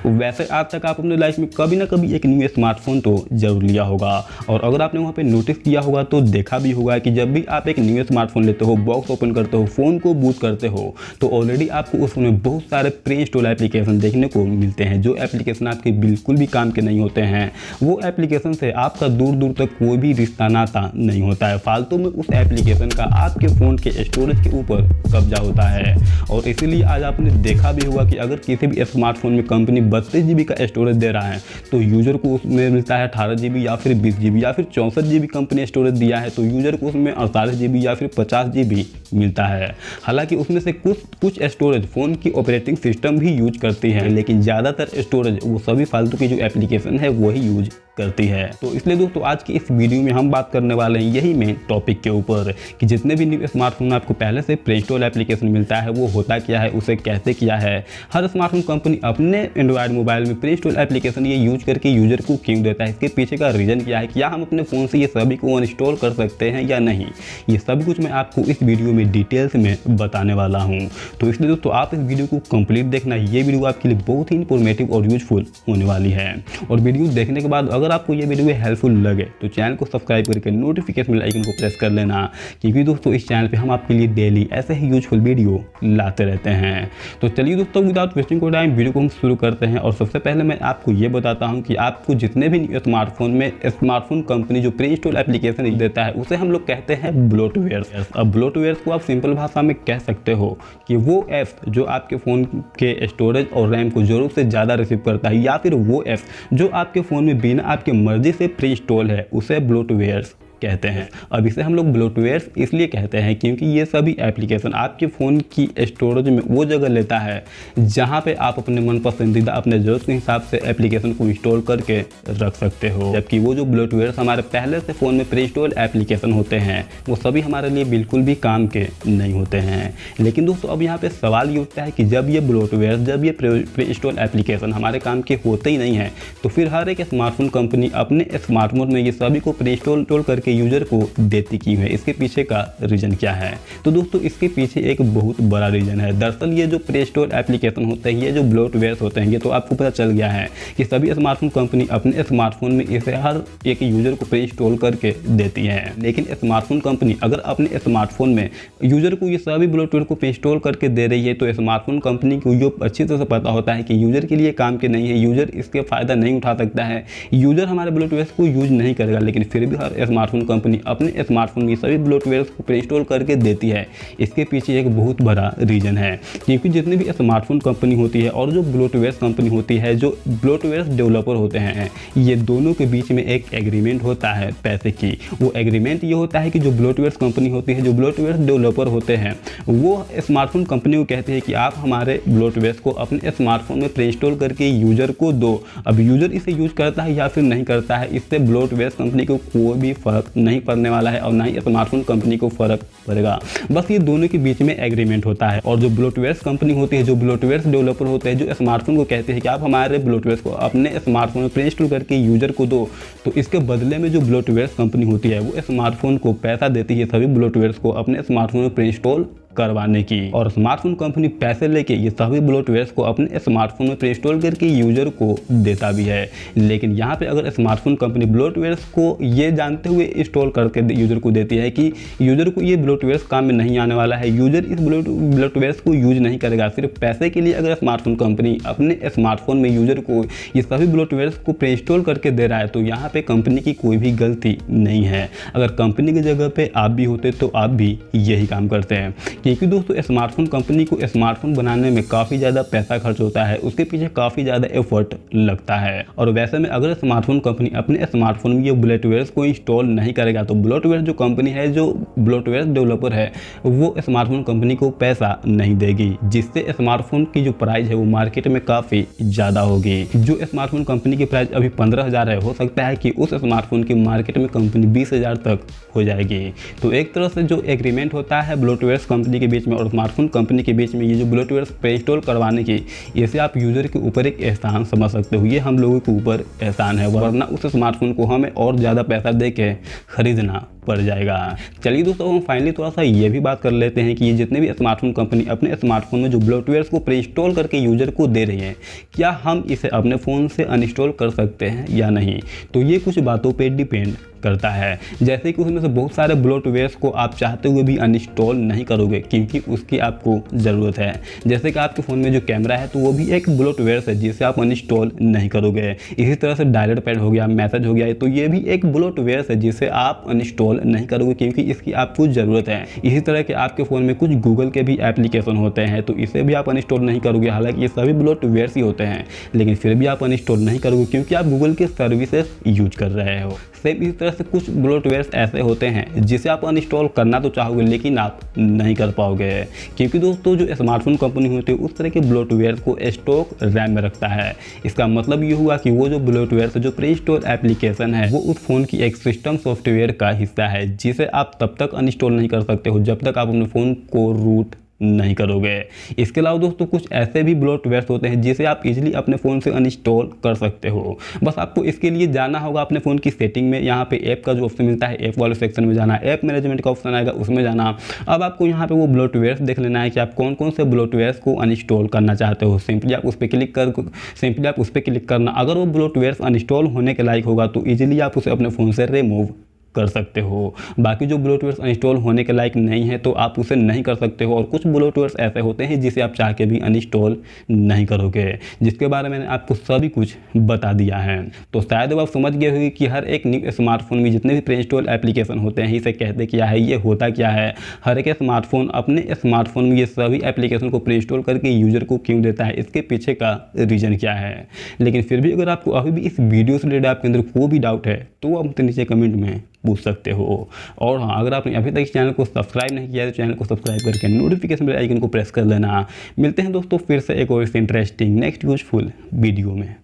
वैसे आज तक आप अपने लाइफ में कभी ना कभी एक न्यू स्मार्टफोन तो जरूर लिया होगा, और अगर आपने वहाँ पे नोटिस किया होगा तो देखा भी होगा कि जब भी आप एक न्यू स्मार्टफोन लेते हो, बॉक्स ओपन करते हो, फ़ोन को बूट करते हो, तो ऑलरेडी आपको उसमें बहुत सारे प्री इंस्टॉल एप्लीकेशन देखने को मिलते हैं। जो एप्लीकेशन आपके बिल्कुल भी काम के नहीं होते हैं, वो एप्लीकेशन से आपका दूर दूर तक कोई भी रिश्ता नाता नहीं होता है। फालतू में उस एप्लीकेशन का आपके फ़ोन के स्टोरेज के ऊपर कब्जा होता है। और इसीलिए आज आपने देखा भी होगा कि अगर किसी भी स्मार्टफोन में कंपनी 32 GB का स्टोरेज दे रहा है तो यूज़र को उसमें मिलता है 18 GB या फिर 20 GB, या फिर 64 GB कंपनी स्टोरेज दिया है तो यूज़र को उसमें 48 GB या फिर 50 GB मिलता है। हालांकि उसमें से कुछ स्टोरेज फ़ोन की ऑपरेटिंग सिस्टम भी यूज करती है, लेकिन ज़्यादातर स्टोरेज वो सभी फालतू की जो एप्लीकेशन है वही यूज करती है। तो इसलिए दोस्तों आज की इस वीडियो में हम बात करने वाले हैं यही मेन टॉपिक के ऊपर कि जितने भी न्यू स्मार्टफोन में आपको पहले से प्री इंस्टॉल एप्लीकेशन मिलता है वो होता क्या है, उसे कैसे किया है, हर स्मार्टफोन कंपनी अपने एंड्रॉयड मोबाइल में प्री इंस्टॉल एप्लीकेशन ये यूज करके यूजर को क्यों देता है, इसके पीछे का रीज़न क्या है, क्या हम अपने फ़ोन से ये सभी को अनइंस्टॉल कर सकते हैं या नहीं, ये सब कुछ मैं आपको इस वीडियो में डिटेल्स में बताने वाला हूँ। तो इसलिए दोस्तों आप इस वीडियो को कंप्लीट देखना, ये वीडियो आपके लिए बहुत ही इंफॉर्मेटिव और यूजफुल होने वाली है। और वीडियो देखने के बाद अगर आपको ये वीडियो हेल्पफुल लगे तो चैनल को सब्सक्राइब करके नोटिफिकेशन बेल आइकन को प्रेस कर लेना, क्योंकि दोस्तों इस चैनल पे हम आपके लिए डेली ऐसे ही यूजफुल वीडियो लाते रहते हैं। तो चलिए दोस्तों विदाउट वेस्टिंग कोई टाइम वीडियो को हम शुरू करते हैं। और सबसे पहले मैं आपको ये बताता हूँ कि आपको जितने भी स्मार्टफोन में स्मार्टफोन कंपनी जो प्री इंस्टॉल एप्लीकेशन देता है उसे हम लोग कहते हैं ब्लोटवेयर। अब ब्लोटवेयर को आप सिंपल भाषा में कह सकते हो कि वो ऐप जो आपके फ़ोन के स्टोरेज और रैम को ज़रूरत से ज़्यादा रिसीव करता है, या फिर वो ऐप जो आपके फ़ोन में बिना आपके मर्जी से प्री इंस्टॉल है, उसे ब्लोटवेयर्स कहते हैं। अब इसे हम लोग ब्लोटवेयर्स इसलिए कहते हैं क्योंकि ये सभी एप्लीकेशन आपके फ़ोन की स्टोरेज में वो जगह लेता है जहाँ पे आप अपने मन पसंदीदा अपने ज़रूरत के हिसाब से एप्लीकेशन को इंस्टॉल करके रख सकते हो। जबकि वो जो ब्लोटवेयर्स हमारे पहले से फ़ोन में प्री इंस्टॉल एप्लीकेशन होते हैं वो सभी हमारे लिए बिल्कुल भी काम के नहीं होते हैं। लेकिन दोस्तों अब यहाँ पर सवाल ये उठता है कि जब ये ब्लोटवेयर्स, जब ये प्री इंस्टॉल एप्लीकेशन हमारे काम के होते ही नहीं है, तो फिर हर एक स्मार्टफोन कंपनी अपने स्मार्टफोन में ये सभी को प्री इंस्टॉल करके यूजर को देती क्यों है, इसके पीछे का रीजन क्या है? तो दोस्तों इसके पीछे एक बहुत बड़ा रीजन है। दरअसल ये जो प्री इंस्टॉल एप्लीकेशन होते हैं, ये जो ब्लोटवेयर्स होते हैं, ये तो आपको पता चल गया है कि सभी स्मार्टफोन कंपनी अपने स्मार्टफोन में इसे हर एक यूजर को प्री इंस्टॉल करके देती है। लेकिन स्मार्टफोन कंपनी अगर अपने स्मार्टफोन में यूजर को ये सभी ब्लोटवेयर को प्री इंस्टॉल करके दे रही है तो स्मार्टफोन कंपनी को जो अच्छी तरह से पता होता है कि यूजर के लिए काम के नहीं है, यूजर इसके फ़ायदा नहीं उठा सकता है, यूजर हमारे ब्लोटवेयर्स को यूज नहीं करेगा, लेकिन फिर भी हर स्मार्टफोन कंपनी अपने स्मार्टफोन में सभी ब्लोटवेयर्स को प्री इंस्टॉल करके देती है। इसके पीछे एक बहुत बड़ा रीजन है, क्योंकि जितनी भी स्मार्टफोन कंपनी होती है और जो ब्लोटवेयर्स कंपनी होती है, जो ब्लोटवेयर्स डेवलपर होते हैं, ये दोनों के बीच में एक एग्रीमेंट होता है पैसे की। वो एग्रीमेंट ये होता है कि जो ब्लोटवेयर्स कंपनी होती है, जो ब्लोटवेयर्स डेवलपर होते हैं, वो स्मार्टफोन कंपनी को कहते हैं कि आप हमारे ब्लोटवेयर्स को अपने स्मार्टफोन में प्री इंस्टॉल करके यूजर को दो। अब यूजर इसे यूज करता है या फिर नहीं करता है, इससे ब्लोटवेयर्स कंपनी को कोई भी फर्क नहीं पड़ने वाला है और ना ही स्मार्टफोन कंपनी को फर्क पड़ेगा। बस ये दोनों के बीच में एग्रीमेंट होता है। और जो ब्लोटवेयर्स कंपनी होती है, जो ब्लोटवेयर्स डेवलपर होते हैं, जो स्मार्टफोन को कहते हैं कि आप हमारे ब्लोटवेयर्स को अपने स्मार्टफोन में प्री इंस्टॉल करके यूजर को दो, तो इसके बदले में जो ब्लोटवेयर्स कंपनी होती है वो स्मार्टफोन को पैसा देती है सभी ब्लोटवेयर्स को अपने स्मार्टफोन में प्री इंस्टॉल करवाने की। और स्मार्टफोन कंपनी पैसे लेके ये सभी ब्लोटवेयर्स को अपने स्मार्टफोन में प्री इंस्टॉल करके यूजर को देता भी है। लेकिन यहाँ पे अगर स्मार्टफोन कंपनी ब्लोटवेयर्स को ये जानते हुए इंस्टॉल करके यूजर को देती है कि यूजर को ये ब्लोटवेयर्स काम में नहीं आने वाला है, यूजर इस ब्लोटवेयर्स को यूज नहीं करेगा, सिर्फ पैसे के लिए अगर स्मार्टफोन कंपनी अपने स्मार्टफोन में यूजर को ये सभी ब्लोटवेयर्स को प्री इंस्टॉल करके दे रहा है, तो यहाँ पे कंपनी की कोई भी गलती नहीं है। अगर कंपनी की जगह पे आप भी होते तो आप भी यही काम करते हैं, क्योंकि दोस्तों स्मार्टफोन कंपनी को स्मार्टफोन बनाने में काफ़ी ज़्यादा पैसा खर्च होता है, उसके पीछे काफ़ी ज़्यादा एफर्ट लगता है। और वैसे में अगर स्मार्टफोन कंपनी अपने स्मार्टफोन में ये ब्लोटवेयर्स को इंस्टॉल नहीं करेगा तो ब्लोटवेयर जो कंपनी है, जो ब्लोटवेयर डेवलपर है, वो स्मार्टफोन कंपनी को पैसा नहीं देगी, जिससे स्मार्टफोन की जो प्राइस है वो मार्केट में काफ़ी ज़्यादा होगी। जो स्मार्टफोन कंपनी की प्राइस अभी 15,000 है, हो सकता है कि उस स्मार्टफोन की मार्केट में कंपनी 20,000 तक हो जाएगी। तो एक तरह से जो एग्रीमेंट होता है ब्लोटवेयर्स कंपनी के बीच में और स्मार्टफोन कंपनी के बीच में, ये जो ब्लोटवेयर्स प्री इंस्टॉल करवाने की, इसे आप यूजर के ऊपर एक एहसान समझ सकते हो। ये हम लोगों के ऊपर एहसान है, वरना उस स्मार्टफोन को हमें और ज़्यादा पैसा दे के खरीदना पड़ जाएगा। चलिए दोस्तों, हम फाइनली थोड़ा सा ये भी बात कर लेते हैं कि ये जितने भी स्मार्टफोन कंपनी अपने स्मार्टफोन में जो ब्लोटवेयर को प्री इंस्टॉल करके यूजर को दे रही है, क्या हम इसे अपने फ़ोन से अनइंस्टॉल कर सकते हैं या नहीं। तो ये कुछ बातों पे डिपेंड करता है। जैसे कि उसमें से बहुत सारे ब्लोटवेयर्स को आप चाहते हुए भी अनइंस्टॉल नहीं करोगे क्योंकि उसकी आपको ज़रूरत है। जैसे कि आपके फ़ोन में जो कैमरा है तो वो भी एक ब्लोटवेयर है जिसे आप अनइंस्टॉल नहीं करोगे। इसी तरह से डायरेक्ट पैड हो गया, मैसेज हो गया, तो ये भी एक ब्लोटवेयर है जिसे आप अनइंस्टॉल नहीं करोगे क्योंकि इसकी आपको ज़रूरत है। इसी तरह के आपके फ़ोन में कुछ गूगल के भी एप्लीकेशन होते हैं तो इसे भी आप अनइंस्टॉल नहीं करोगे। हालांकि ये सभी ब्लोटवेयर्स ही होते हैं लेकिन फिर भी आप अनइंस्टॉल नहीं करोगे क्योंकि आप गूगल के सर्विसेज यूज कर रहे हो। सेम इसी तरह से कुछ ब्लोटवेयर्स ऐसे होते हैं जिसे आप अनइंस्टॉल करना तो चाहोगे लेकिन आप नहीं कर पाओगे क्योंकि दोस्तों जो स्मार्टफोन कंपनी होती है उस तरह के ब्लोटवेयर को स्टॉक रैम में रखता है। इसका मतलब ये हुआ कि वो जो ब्लोटवेयर जो प्री इंस्टॉल एप्लीकेशन है वो उस फोन की एक सिस्टम सॉफ्टवेयर का हिस्सा है जिसे आप तब तक अनइंस्टॉल नहीं कर सकते हो जब तक आप अपने फ़ोन को रूट नहीं करोगे। इसके अलावा दोस्तों कुछ ऐसे भी ब्लोटवेयर्स होते हैं जिसे आप इजीली अपने फ़ोन से अनइंस्टॉल कर सकते हो। बस आपको इसके लिए जाना होगा अपने फ़ोन की सेटिंग में, यहाँ पे ऐप का जो ऑप्शन मिलता है ऐप वाले सेक्शन में जाना, ऐप मैनेजमेंट का ऑप्शन आएगा उसमें जाना। अब आपको यहाँ पे वो ब्लोटवेयर्स देख लेना है कि आप कौन कौन से ब्लोटवेयर्स को अनइंस्टॉल करना चाहते हो। सिंपली आप उस पर क्लिक करना। अगर वो ब्लोटवेयर्स अनइंस्टॉल होने के लायक होगा तो ईजिली आप उसे अपने फ़ोन से रिमूव कर सकते हो। बाकी जो ब्लोटवेयर्स अनइंस्टॉल होने के लायक नहीं है तो आप उसे नहीं कर सकते हो। और कुछ ब्लोटवेयर्स ऐसे होते हैं जिसे आप चाह के भी अनइंस्टॉल नहीं करोगे, जिसके बारे में मैंने आपको सभी कुछ बता दिया है। तो शायद अब आप समझ गए होंगे कि हर एक न्यू स्मार्टफोन में जितने भी प्री इंस्टॉल एप्लीकेशन होते हैं इसे कहते क्या है, ये होता क्या है। हर एक स्मार्टफोन अपने स्मार्टफोन में ये सभी एप्लीकेशन को प्री इंस्टॉल करके यूजर को क्यों देता है, इसके पीछे का रीज़न क्या है। लेकिन फिर भी अगर आपको अभी भी इस वीडियो से रिलेटेड आपके अंदर कोई भी डाउट है तो आप नीचे कमेंट में पूछ सकते हो। और हाँ, अगर आपने अभी तक इस चैनल को सब्सक्राइब नहीं किया तो चैनल को सब्सक्राइब करके नोटिफिकेशन बेल आइकन को प्रेस कर लेना। मिलते हैं दोस्तों फिर से एक और इंटरेस्टिंग नेक्स्ट यूजफुल वीडियो में।